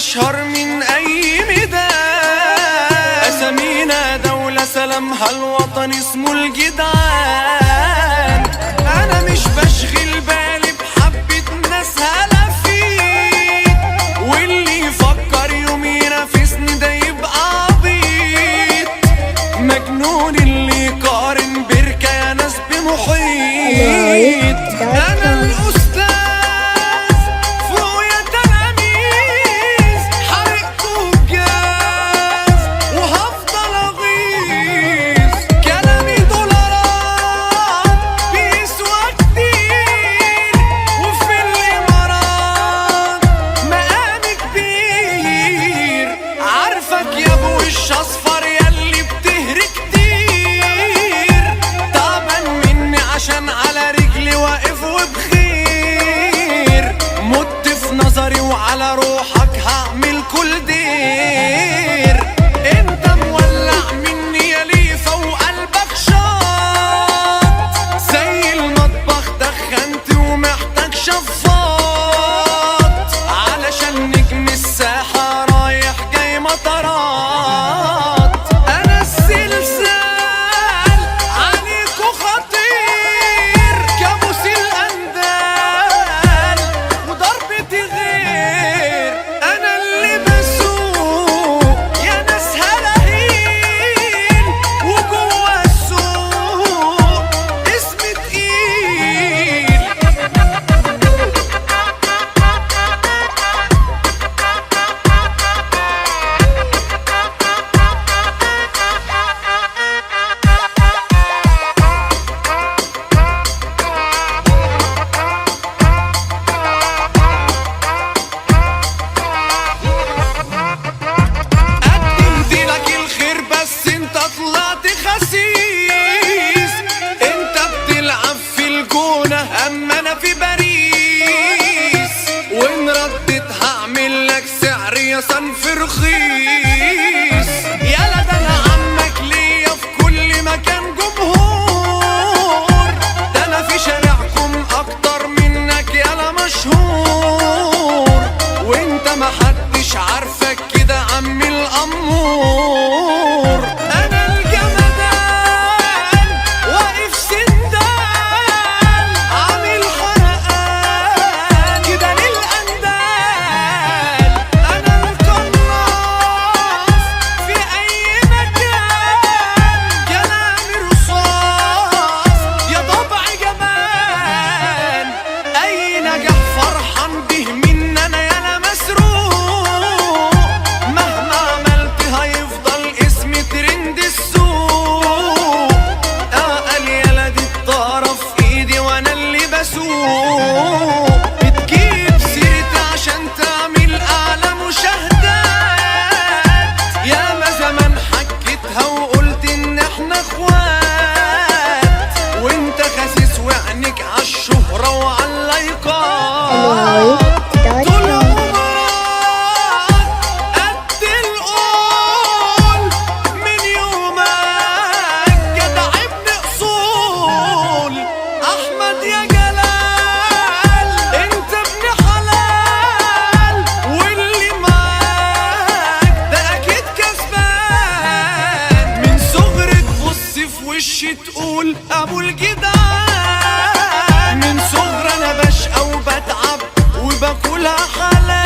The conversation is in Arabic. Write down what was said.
أشهر من أي ميدان، أسامينا دولة سلامها الوطن اسمه الجدعان. أنا مش بشغل بالي بحبة ناس هلافين، واللي يفكر يوم ينافسني ده يبقى عبيط، مجنون اللي يقارن بركة يا ناس بمحيط. أنا الأستاذ فوق يا تلاميذ، حرقته بجاز وهفضل أغيظ، كلامي دولارات بيسوى كتير، وفي الإمارات مقامي كبير. عارفك يا أبو وش أصفر ياللي بتهري كتير، تعبان مني عشان على رجلي واقف وبخير، مت في نظري وعلى روحك هعمل كل دير. انت مولع مني يا ليفا وقلبك شاط، زي المطبخ دخنت ومحتاج شفاط، علشان نجم الساحة رايح جاي مطارات. انا السلسال عليكو خطير، كابوس الاندال وضربتي غير. انا اللي بسوق يا ناس هلاهين، وجوه السوق اسمي تقيل. قدمت لك الخير بس انت طلعت خسيس، انت بتلعب في الجونة اما انا في باريس، وان ردت هعمل لك سعر يا صنف رخيص. يالا ده انا عمك ليا في كل مكان جمهور، ده انا في شارعكم اكتر منك يالا مشهور، وانت محدش عارفك كده عم الأمور. أنا الجمدان واقف سندان، عامل حرقان كده للأندال. أنا القناص في أي مكان، كلامي رصاص يا طبع جبان. أي نجاح فرحان به من أنا يالا مسروق، مهما عملت هيفضل اسمي ترند السوق. قال يالا دي الطارة في ايدي وانا اللي بسوق، بتجيب سيرتي عشان تعمل اعلى مشاهدات، ياما زمان حكيتها وقلت ان احنا اخوات، وانت خسيس وعينك عالشهرة وعاللايكات. طول عمرك قد القول، من يومك جدع ابن اصول. احمد يا جلال انت ابن حلال، واللي معاك ده اكيد كسبان. من صغرك تبص في وشي تقول ابو الجدعان، من صغر انا بشقى وبتعب وباكلها حلال.